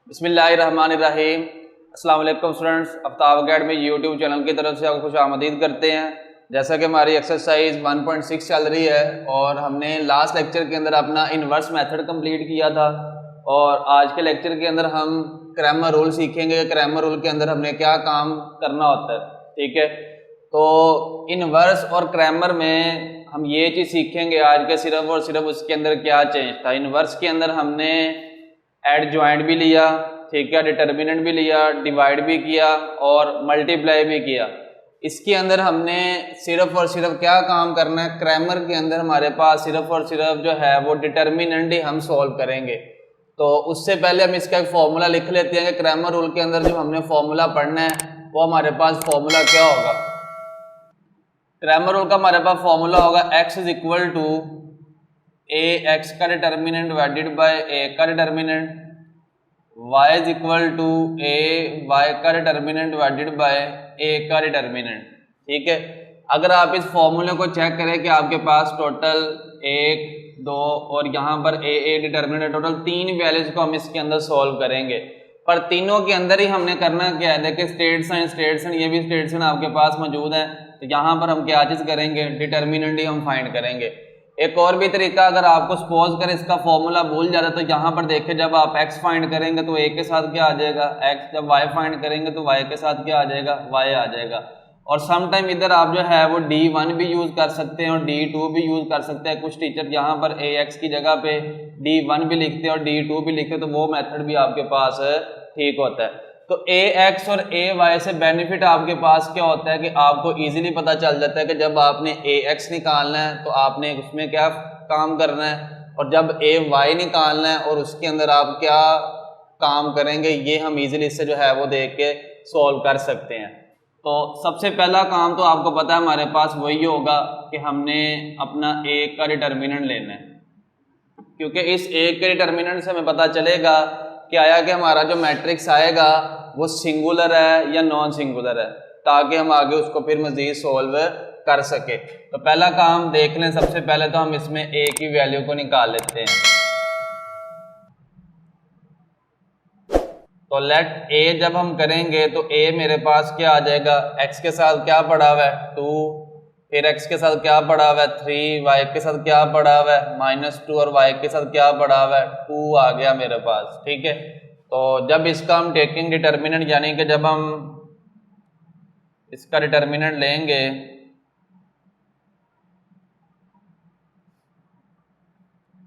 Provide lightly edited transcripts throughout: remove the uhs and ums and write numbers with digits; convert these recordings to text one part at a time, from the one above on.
बिस्मिल्लाहिर्रहमानिर्रहीम। अस्सलाम वालेकुम students, Aftab academy YouTube channel की तरफ से आपको खुश आमदीद करते हैं। जैसा कि हमारी एक्सरसाइज 1.6 चल रही है और हमने लास्ट लेक्चर के अंदर अपना इन्वर्स मेथड कंप्लीट किया था और आज के लेक्चर के अंदर हम क्रैमर रूल सीखेंगे। क्रैमर रूल के अंदर हमने क्या काम करना होता है, ठीक है। तो इन्वर्स और क्रैमर में हम ये चीज़ सीखेंगे आज के सिर्फ और सिर्फ उसके अंदर क्या चेंज था। इन्वर्स के अंदर हमने एड ज्वाइंट भी लिया, ठीक है, डिटर्मिनेंट भी लिया, डिवाइड भी किया और मल्टीप्लाई भी किया। इसके अंदर हमने सिर्फ और सिर्फ क्या काम करना है, क्रैमर के अंदर हमारे पास सिर्फ और सिर्फ जो है वो डिटर्मिनेंट ही हम सॉल्व करेंगे। तो उससे पहले हम इसका एक फॉर्मूला लिख लेते हैं कि क्रैमर रूल के अंदर जो हमने फॉर्मूला पढ़ना है वो हमारे पास फॉर्मूला क्या होगा। क्रैमर रूल का हमारे पास फॉर्मूला होगा x is equal to A x का डिटर्मिनेंट डिवाइडेड बाय ए का determinant, y is equal to A y का डिटर्मिनेंट डिवाइडेड बाय ए का डिटर्मिनेंट, ठीक है। अगर आप इस फॉर्मूले को चेक करें कि आपके पास टोटल 1, 2 और यहाँ पर ए डिटर्मिनेंट, टोटल 3 वैल्यूज को हम इसके अंदर सॉल्व करेंगे। पर तीनों के अंदर ही हमने करना क्या है, देखिए स्टेट्स एंड ये भी स्टेट्स एंड आपके पास मौजूद है। तो यहाँ पर हम क्या चीज़ करेंगे, डिटर्मिनेंट ही हम फाइंड करेंगे। एक और भी तरीका, अगर आपको सपोज करें इसका फॉर्मूला भूल जाता तो यहाँ पर देखिए जब आप x फाइंड करेंगे तो a के साथ क्या आ जाएगा x, जब y फाइंड करेंगे तो y के साथ क्या आ जाएगा y आ जाएगा। और समटाइम इधर आप जो है वो d1 भी यूज़ कर सकते हैं और d2 भी यूज़ कर सकते हैं। कुछ टीचर यहाँ पर ax की जगह पे d1 भी लिखते हैं और d2 भी लिखते हैं, तो वो मेथड भी आपके पास ठीक होता है। तो ax और ay से बेनिफिट आपके पास क्या होता है कि आपको इजीली पता चल जाता है कि जब आपने ax निकालना है तो आपने उसमें क्या काम करना है, और जब ay निकालना है और उसके अंदर आप क्या काम करेंगे, ये हम इजीली इससे जो है वो देख के सॉल्व कर सकते हैं। तो सबसे पहला काम तो आपको पता है हमारे पास वही होगा कि हमने अपना a का डिटर्मिनेंट लेना है, क्योंकि इस a के डिटर्मिनेंट से हमें पता चलेगा कि आया कि हमारा जो मैट्रिक्स आएगा वो सिंगुलर है या नॉन सिंगुलर है, ताकि हम आगे उसको फिर मजीद सोल्व कर सके। तो पहला काम देख लें, सबसे पहले तो हम इसमें a की वैल्यू को निकाल लेते हैं। तो लेट a जब हम करेंगे तो a मेरे पास क्या आ जाएगा, x के साथ क्या पड़ा हुआ है 2, फिर x के साथ क्या पड़ा हुआ है 3, y के साथ क्या पड़ा हुआ है -2 और y के साथ क्या पड़ा हुआ है 2 आ गया मेरे पास, ठीक है। तो जब इसका हम टेकिंग डिटर्मिनेंट, यानी कि जब हम इसका डिटर्मिनेंट लेंगे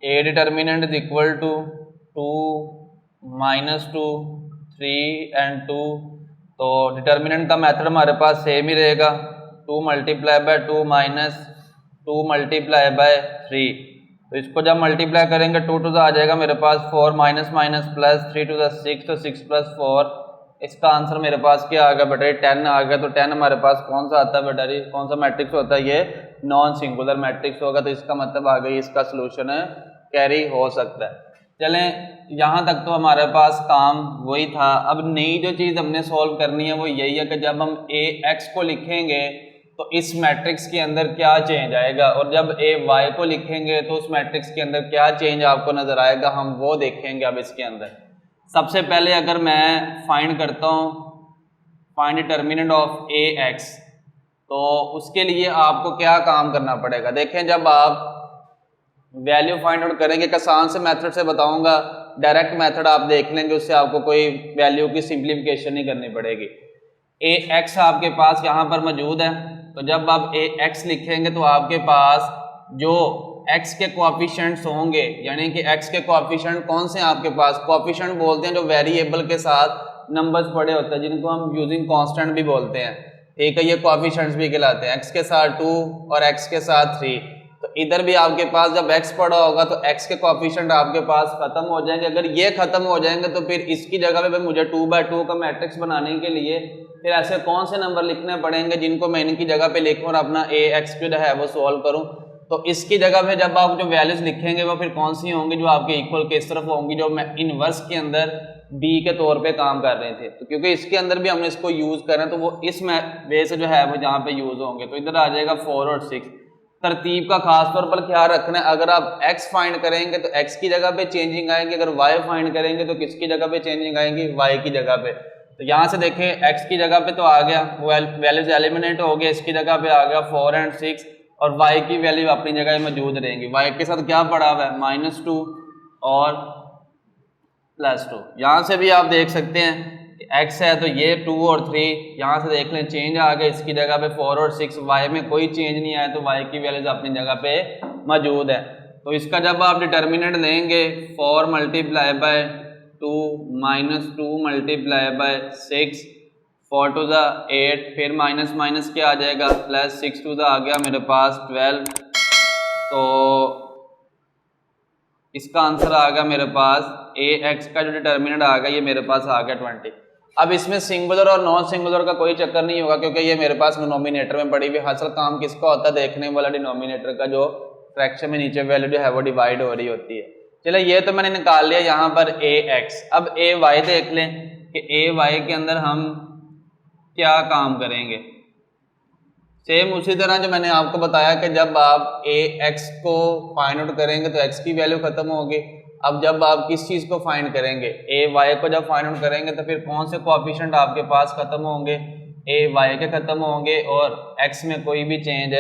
a determinant is equal to 2, -2, 3 and 2, तो डिटर्मिनेंट का मेथड हमारे पास सेम ही रहेगा, 2 मल्टीप्लाई बाय 2 -2 मल्टीप्लाई बाय 3। तो इसको जब मल्टीप्लाई करेंगे 2 टू आ जाएगा मेरे पास 4 माइनस माइनस प्लस 3 टू 6, तो 6 + 4, इसका आंसर मेरे पास क्या आ गया बेटा 10 आ गया। तो 10 हमारे पास कौन सा आता है बेटा, कौन सा मैट्रिक्स होता है, ये नॉन सिंगुलर मैट्रिक्स होगा। तो इसका मतलब आ गई इसका सोल्यूशन कैरी हो सकता है। चलें यहाँ तक तो हमारे पास काम वही था। अब नई जो चीज़ हमने सॉल्व करनी है वो यही है कि जब हम ax को लिखेंगे तो इस मैट्रिक्स के अंदर क्या चेंज आएगा, और जब ay को लिखेंगे तो उस मैट्रिक्स के अंदर क्या चेंज आपको नजर आएगा, हम वो देखेंगे। अब इसके अंदर सबसे पहले अगर मैं फाइंड करता हूँ फाइंड डिटर्मिनेंट ऑफ ax, तो उसके लिए आपको क्या काम करना पड़ेगा। देखें जब आप वैल्यू फाइंड आउट करेंगे, एक आसान से मेथड से बताऊंगा, डायरेक्ट मेथड आप देख लेंगे, उससे आपको कोई वैल्यू की सिंप्लीफिकेशन नहीं करनी पड़ेगी। ax आपके पास यहाँ पर मौजूद है, तो जब आप ax लिखेंगे तो आपके पास जो x के कोएफिशिएंट्स होंगे, यानी कि x के कोएफिशिएंट कौन से हैं आपके पास, कोएफिशिएंट बोलते हैं जो वेरिएबल के साथ नंबर्स पड़े होते हैं, जिनको हम यूजिंग कांस्टेंट भी बोलते हैं, ठीक है। ये कोएफिशिएंट्स भी कहलाते हैं, x के साथ 2 और x के साथ 3। तो इधर भी आपके पास जब x पड़ा होगा तो x के कोएफिशिएंट आपके पास खत्म हो जाएंगे। अगर ये खत्म हो जाएंगे तो फिर इसकी जगह पे मुझे 2/2 का मैट्रिक्स बनाने के लिए फिर ऐसे कौन से नंबर लिखने पड़ेंगे जिनको मैं इनकी जगह पे लिखूं और अपना ax जो है वो सॉल्व करूं। तो इसकी जगह पे जब आप जो वैल्यूज लिखेंगे वो फिर कौन सी होंगी, जो आपके इक्वल किस तरफ होंगी, जो मैं इनवर्स के अंदर b के तौर पे काम कर रहे थे। तो क्योंकि इसके अंदर भी हमने इसको यूज करना है तो वो इस वे से जो है वो जहाँ पे यूज होंगे। तो इधर आ जाएगा 4 और 6। तरतीब का खास तौर पर ख्याल रखना है। अगर आप x फाइंड करेंगे तो x की जगह पे चेंजिंग आएगी, अगर y फाइंड करेंगे तो किसकी जगह पे चेंजिंग आएंगी, y की जगह पे। तो यहाँ से देखें x की जगह पे तो आ गया, वैल्यूज एलिमिनेट हो गए, इसकी जगह पे आ गया 4 और 6 और y की वैल्यू अपनी जगह मौजूद रहेंगी। y के साथ क्या पड़ा हुआ है, -2 और +2। यहाँ से भी आप देख सकते हैं x है तो ये 2 और 3, यहाँ से देख लें चेंज आ गया, इसकी जगह पे 4 और 6, y में कोई चेंज नहीं आया तो y की वैल्यूज अपनी जगह पे मौजूद है। तो इसका जब आप डिटर्मिनेंट लेंगे 4 multiply by 2 -2 multiply by 6, 4 two ज़ा 8, फिर माइनस माइनस क्या आ जाएगा, +6 टू ज़ा आ गया मेरे पास 12। तो इसका आंसर आ गया मेरे पास ax का जो डिटर्मिनेंट आ गया ये मेरे पास आ गया 20। अब इसमें सिंगुलर और नॉन सिंगुलर का कोई चक्कर नहीं होगा क्योंकि ये मेरे पास डिनोमिनेटर में पड़ी हुई। असल काम किसका होता है, देखने वाला डिनोमिनेटर का, जो फ्रैक्शन में नीचे वैल्यू जो है वो डिवाइड हो रही होती है। चलो ये तो मैंने निकाल लिया यहाँ पर ax। अब ay देख लें कि ay के अंदर हम क्या काम करेंगे। सेम उसी तरह जो मैंने आपको बताया कि जब आप ax को फाइंड आउट करेंगे तो x की वैल्यू खत्म होगी। अब जब आप किस चीज़ को फाइंड करेंगे, ay को जब फाइंड आउट करेंगे तो फिर कौन से कोएफिशिएंट आपके पास खत्म होंगे, ay के खत्म होंगे और x में कोई भी चेंज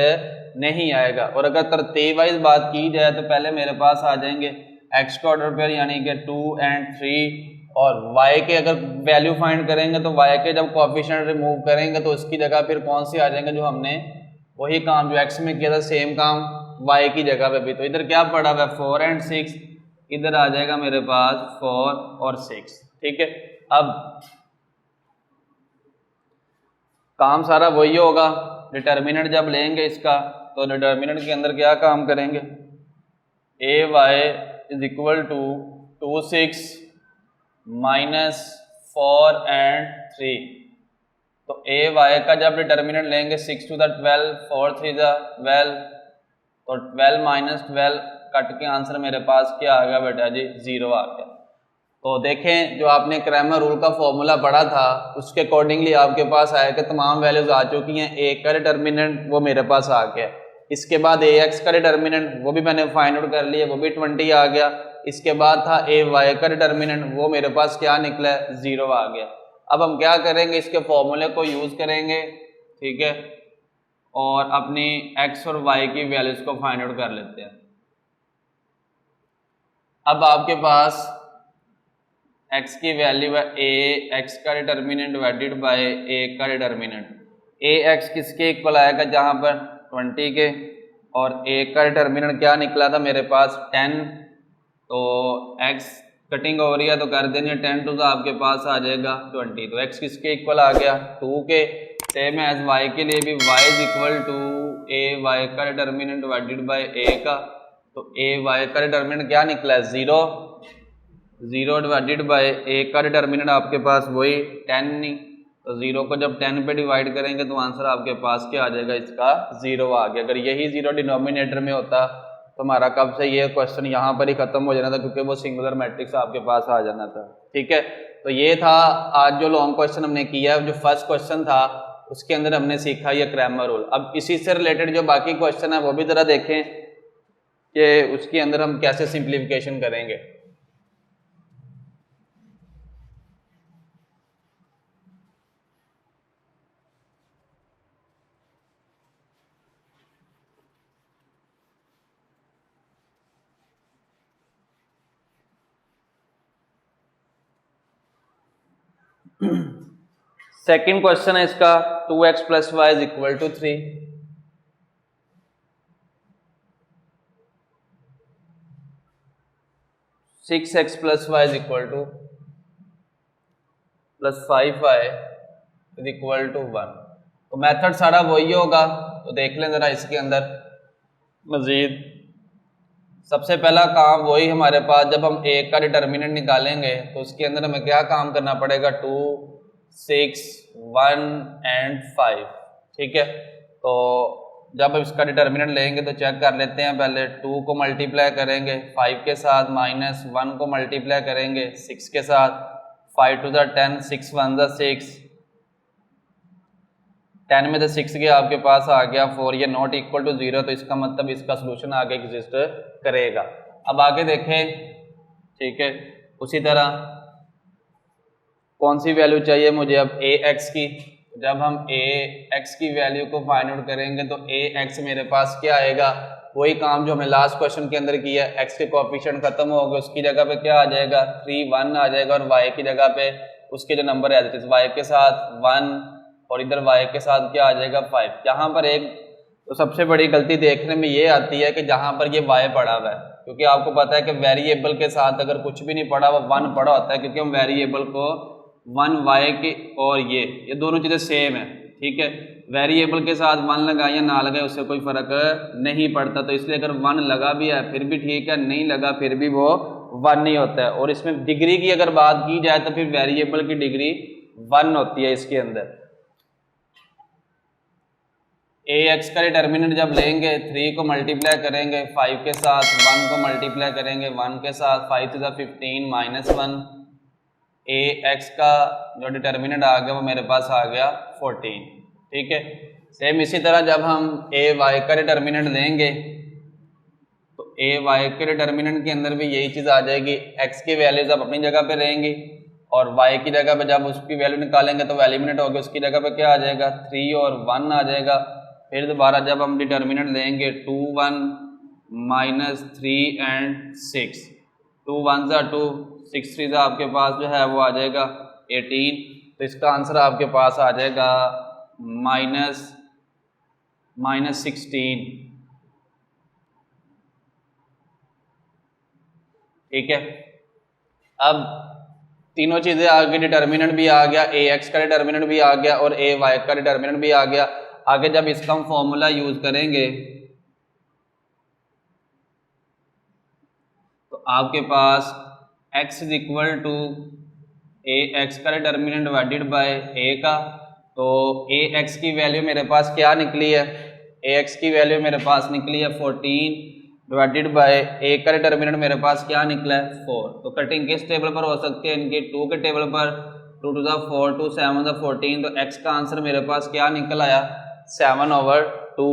नहीं आएगा। और अगर तरतीब वाइज बात की जाए तो पहले मेरे पास आ जाएंगे x का ऑर्डर पेयर यानी कि 2 और 3, और y के अगर वैल्यू फाइंड करेंगे तो y के जब कोएफिशिएंट रिमूव करेंगे तो उसकी जगह फिर कौन सी आ जाएंगे, जो हमने वही काम जो x में किया था सेम काम y की जगह पे भी। तो इधर क्या पड़ा हुआ है 4 और 6, इधर आ जाएगा मेरे पास 4 और 6। ठीक है, अब काम सारा वही होगा। डिटर्मिनेंट जब लेंगे इसका तो डिटर्मिनेंट के अंदर क्या काम करेंगे, ay इज इक्वल टू 2 6 -4 और 3। तो ay का जब डिटर्मिनेंट लेंगे 6 टू द 12, 4 3 ज़ा 12, तो 12 - 12 कट के आंसर मेरे पास क्या आ गया बेटा जी, 0 आ गया। तो देखें जो आपने क्रैमर रूल का फॉर्मूला पढ़ा था उसके अकॉर्डिंगली आपके पास आया कि तमाम वैल्यूज आ चुकी हैं। a का डिटर्मिनेंट वो मेरे पास आ गया, इसके बाद ax का डिटर्मिनेंट वो भी मैंने फाइंड आउट कर लिया, वो भी 20 आ गया। इसके बाद था ay का डिटर्मिनेंट, वो मेरे पास क्या निकला है, 0 आ गया। अब हम क्या करेंगे, इसके फॉर्मूले को यूज करेंगे, ठीक है, और अपनी x और y की वैल्यूज को फाइंड आउट कर लेते हैं। अब आपके पास x की वैल्यू है a, x का डिटर्मिनेंट डिवाइडेड बाय a का डिटर्मिनेंट। ax किसके इक्वल आएगा, जहां पर 20 के, और a का डिटर्मिनेंट क्या निकला था मेरे पास 10। तो x कटिंग हो रही है तो कर देंगे 10 टू आपके पास आ जाएगा 20। तो x किसके इक्वल आ गया 2 के। सेम एज y के लिए भी y is equal to a, y का डिटर्मिनेंट डिवाइडेड बाय a का। तो a y का डिटर्मिनेंट क्या निकला है 0, 0 डिवाइडेड बाय a का डिटर्मिनेंट आपके पास वही 10 नहीं। तो 0 को जब 10 पे डिवाइड करेंगे तो आंसर आपके पास क्या आ जाएगा, इसका 0 आ गया। अगर यही 0 डिनोमिनेटर में होता तो हमारा कब से ये क्वेश्चन यहाँ पर ही खत्म हो जाना था, क्योंकि वो सिंगुलर मैट्रिक्स आपके पास आ जाना था। ठीक है, तो ये था आज जो लॉन्ग क्वेश्चन हमने किया। जो फर्स्ट क्वेश्चन था उसके अंदर हमने सीखा ये क्रैमर रूल। अब इसी से रिलेटेड जो बाकी क्वेश्चन है वो भी जरा देखें कि उसके अंदर हम कैसे सिंप्लीफिकेशन करेंगे। सेकंड क्वेश्चन है इसका 2x + y is equal to 3। Six x + y is equal to +5y is equal to 1। तो मेथड सारा वही होगा, तो देख लें जरा इसके अंदर मजीद। सबसे पहला काम वही हमारे पास, जब हम a का डिटर्मिनेंट निकालेंगे तो उसके अंदर हमें क्या काम करना पड़ेगा, 2 6 1 और 5। ठीक है, तो जब इसका डिटर्मिनेंट लेंगे तो चेक कर लेते हैं। पहले 2 को मल्टीप्लाई करेंगे 5 के साथ, -1 को मल्टीप्लाई करेंगे 6 के साथ, 5 टू द 10, 6 1 ज़ा 6, 10 में से 6 गया आपके पास आ गया 4, ये नॉट इक्वल टू 0, तो इसका मतलब इसका सोल्यूशन आगे एग्जिस्ट करेगा। अब आगे देखें, ठीक है, उसी तरह कौन सी वैल्यू चाहिए मुझे अब ए एक्स की। जब हम ए एक्स की वैल्यू को फाइंड आउट करेंगे तो ए एक्स मेरे पास क्या आएगा, वही काम जो हमने लास्ट क्वेश्चन के अंदर किया, एक्स के कोएफिशिएंट खत्म हो गए, उसकी जगह पे क्या आ जाएगा 3 1 आ जाएगा, और वाई की जगह पे उसके जो नंबर है वाई के साथ 1 और इधर वाई के साथ क्या आ जाएगा 5। यहाँ पर एक तो सबसे बड़ी गलती देखने में ये आती है कि जहाँ पर ये वाई पड़ा हुआ है, क्योंकि आपको पता है कि वेरिएबल के साथ अगर कुछ भी नहीं पड़ा हुआ 1 पड़ा होता है, क्योंकि हम वेरिएबल को 1 वाई की और ये दोनों चीज़ें सेम है, ठीक है। वेरिएबल के साथ 1 लगाए या ना लगाए उससे कोई फर्क नहीं पड़ता, तो इसलिए अगर 1 लगा भी है फिर भी ठीक है, नहीं लगा फिर भी वो 1 नहीं होता है। और इसमें डिग्री की अगर बात की जाए तो फिर वेरिएबल की डिग्री 1 होती है इसके अंदर। ए एक्स का डिटर्मिनेंट जब लेंगे 3 को मल्टीप्लाई करेंगे 5 के साथ, 1 को मल्टीप्लाई करेंगे 1 के साथ, 5 to the 15 -1, ए एक्स का जो डिटर्मिनेंट आ गया वो मेरे पास आ गया 14, ठीक है। सेम इसी तरह जब हम ए वाई का डिटर्मिनेंट लेंगे तो ए वाई के डिटर्मिनेंट के अंदर भी यही चीज़ आ जाएगी, एक्स की वैल्यूज अब अपनी जगह पे रहेंगी और वाई की जगह पे जब उसकी वैल्यू निकालेंगे तो एलिमिनेट होगी, उसकी जगह पे क्या आ जाएगा 3 और 1 आ जाएगा। फिर दोबारा जब हम डिटर्मिनेंट लेंगे 2 1 -3 एंड 6, 2 1 2, 6 3 आपके पास जो है वो आ जाएगा 18, तो इसका आंसर आपके पास आ जाएगा -16, ठीक है। अब तीनों चीजें आ गई, डिटर्मिनेंट भी आ गया, ए एक्स का डिटर्मिनेंट भी आ गया और ए वाई का डिटर्मिनेंट भी आ गया। आगे जब इसका हम फॉर्मूला यूज करेंगे तो आपके पास x is equal to A x का डिटर्मिनेंट डिवाइडेड बाय ए का, तो ए एक्स की वैल्यू मेरे पास क्या निकली है, ए एक्स की वैल्यू मेरे पास निकली है 14 डिवाइडेड बाय ए का डिटर्मिनेंट मेरे पास क्या निकला है 4। तो कटिंग किस टेबल पर हो सकती है, इनके 2 के टेबल पर, 2 to the 4 2 7 the 14, तो x का आंसर मेरे पास क्या निकल आया 7/2।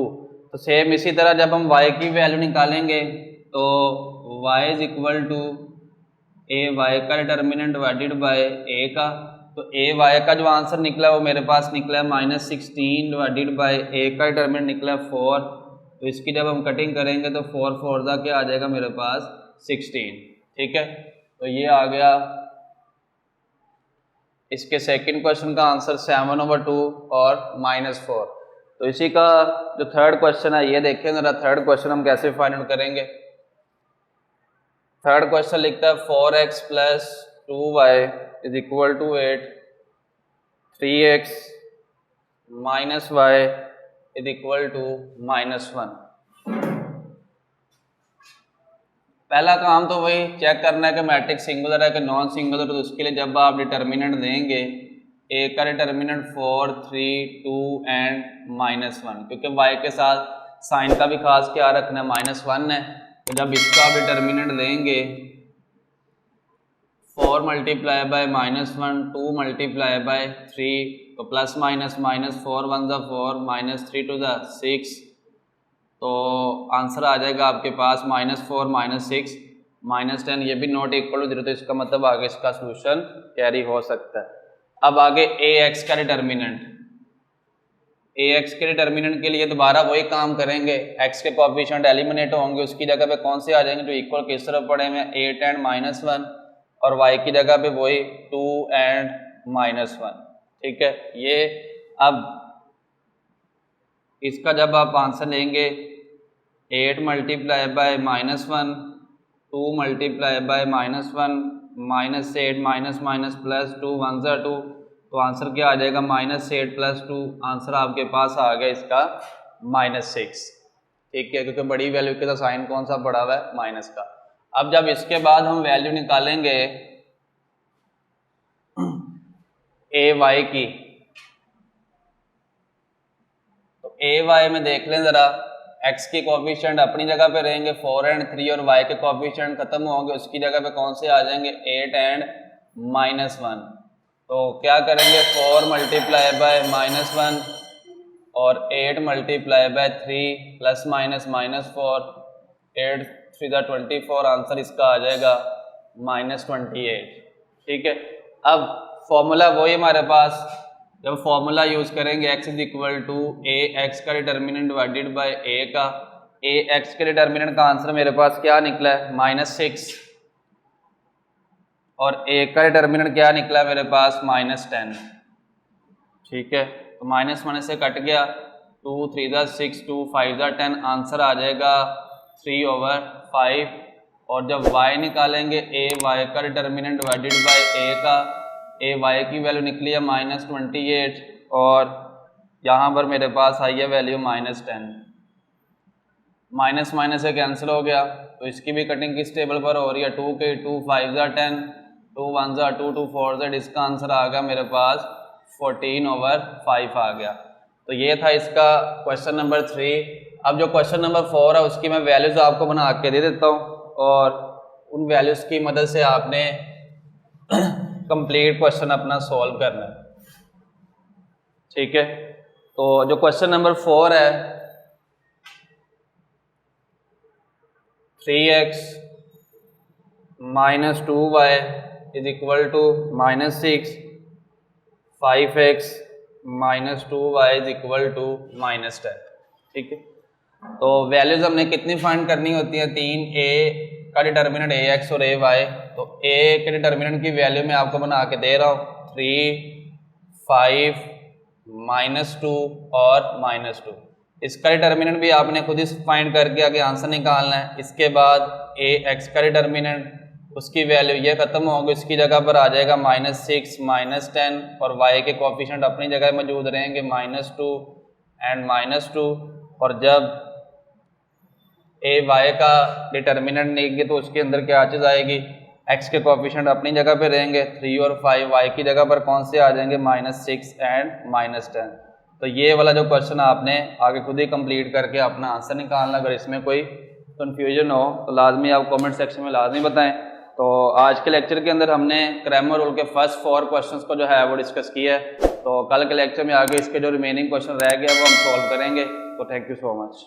तो सेम इसी तरह जब हम y की वैल्यू निकालेंगे तो y is equal to A y का डिटर्मिनेंट डिवाइडेड बाय ए का, तो ए वाई का जो आंसर निकला है वो मेरे पास निकला है -16 डिवाइडेड बाय ए का डिटर्मिनेंट निकला है 4। तो इसकी जब हम कटिंग करेंगे तो 4 4 का क्या आ जाएगा मेरे पास 16, ठीक है। तो ये आ गया इसके सेकंड क्वेश्चन का आंसर 7/2 और -4। तो इसी का जो थर्ड क्वेश्चन है ये देखें जरा, थर्ड क्वेश्चन हम कैसे फाइंड आउट करेंगे। थर्ड क्वेश्चन लिखता है 4x + 2y is equal to 8, 3x - y is equal to -1। पहला काम तो वही चेक करना है कि मैट्रिक्स सिंगुलर है कि नॉन सिंगुलर, तो उसके लिए जब आप डिटर्मिनेंट देंगे ए का डिटर्मिनेंट 4 3 2 एंड -1, क्योंकि y के साथ साइन का भी खास ख्याल रखना है, -1 है, तो जब इसका आप डिटर्मिनेंट देंगे 4 मल्टीप्लाई बाय -1 2 मल्टीप्लाई बाय 3, तो प्लस माइनस -4 1 ज़ा 4 -3 2 ज़ा 6, तो आंसर आ जाएगा आपके पास -4 -6 -10, ये भी नॉट इक्वल टू 0, तो इसका मतलब आगे इसका सोल्यूशन कैरी हो सकता है। अब आगे ए एक्स का डिटर्मिनेंट, ए एक्स के डिटर्मिनेंट के लिए दोबारा वही काम करेंगे, एक्स के कोएफिशिएंट एलिमिनेट होंगे, उसकी जगह पे कौन से आ जाएंगे जो इक्वल किस तरफ पड़े हुए 8 एंड -1, और y की जगह पे वही 2 एंड -1, ठीक है। ये अब इसका जब आप आंसर लेंगे 8 मल्टीप्लाई बाय -1 2 मल्टीप्लाई बाय -1 -8 -+ 2 1 ज़ा 2, तो आंसर क्या आ जाएगा -8 + 2, आंसर आपके पास आ गया इसका -6, ठीक है, क्योंकि बड़ी वैल्यू के साथ साइन कौन सा पड़ा हुआ है माइनस का। अब जब इसके बाद हम वैल्यू निकालेंगे ए वाई की, तो ए वाई में देख लें ज़रा, x के कोएफिशिएंट अपनी जगह पे रहेंगे 4 एंड 3, और y के कोएफिशिएंट खत्म होंगे, उसकी जगह पे कौन से आ जाएंगे 8 एंड -1, तो क्या करेंगे 4 मल्टीप्लाई बाय -1 और 8 multiply by 3 plus minus -4, 8 3 24, answer इसका आ जाएगा -28। ठीक है, अब फॉर्मूला वही हमारे पास, जब फॉर्मूला यूज़ करेंगे x = a x का डिटर्मिनेंट डिवाइडेड बाय a का, a x के डिटर्मिनेंट का आंसर मेरे पास क्या निकला है -6, और a का डिटर्मिनेंट क्या निकला है मेरे पास -10। ठीक है, तो माइनस माइनस से कट गया, 2 3 6 2 5 10, आंसर आ जाएगा 3/5। और जब y निकालेंगे, a y का डिटर्मिनेंट डिवाइडेड बाय a का, a y की वैल्यू निकली है -28, और यहाँ पर मेरे पास आई है वैल्यू -10। माइनस माइनस से कैंसिल हो गया, तो इसकी भी कटिंग किस टेबल पर हो रही है, 2 के 2 5 10, 2 1 2 2 4, इसका आंसर आ गया मेरे पास 14/5 आ गया। तो ये था इसका क्वेश्चन नंबर 3। अब जो क्वेश्चन नंबर 4 है उसकी मैं वैल्यूज आपको बना के दे देता हूँ, और उन वैल्यूज की मदद से आपने कंप्लीट क्वेश्चन अपना सॉल्व करना है। ठीक है, तो जो क्वेश्चन नंबर 4 है, 3x - 2y = -6, 5x - 2y = -10। ठीक है, तो वैल्यूज हमने कितनी फाइंड करनी होती है, 3, a का डिटर्मिनेंट ax और ay, तो a के डिटर्मिनेंट की वैल्यू मैं आपको बना के दे रहा हूँ, 3, 5, -2 और -2। इसका डिटर्मिनेंट भी आपने खुद ही फाइंड करके आगे आंसर निकालना है। इसके बाद ax का डिटर्मिनेंट, उसकी वैल्यू ये खत्म होगी, इसकी जगह पर आ जाएगा -6 -10, और y के कोफिशिएंट अपनी जगह मौजूद रहेंगे -2 एंड -2। और जब a y का डिटर्मिनेंट लेंगे तो उसके अंदर क्या चीज़ आएगी, x के कोफिशिएंट अपनी जगह पे रहेंगे, 3 और 5, y की जगह पर कौन से आ जाएंगे, -6 एंड -10। तो ये वाला जो क्वेश्चन आपने आगे खुद ही कंप्लीट करके अपना आंसर निकालना। अगर इसमें कोई कंफ्यूजन हो तो लाजमी आप कमेंट सेक्शन में लाजमी बताएं। तो आज के लेक्चर के अंदर हमने क्रैमर रूल के फर्स्ट 4 क्वेश्चंस को जो है वो डिस्कस किया है। तो कल के लेक्चर में आगे इसके जो रिमेनिंग क्वेश्चन रह गया वो हम सॉल्व करेंगे। तो थैंक यू सो मच।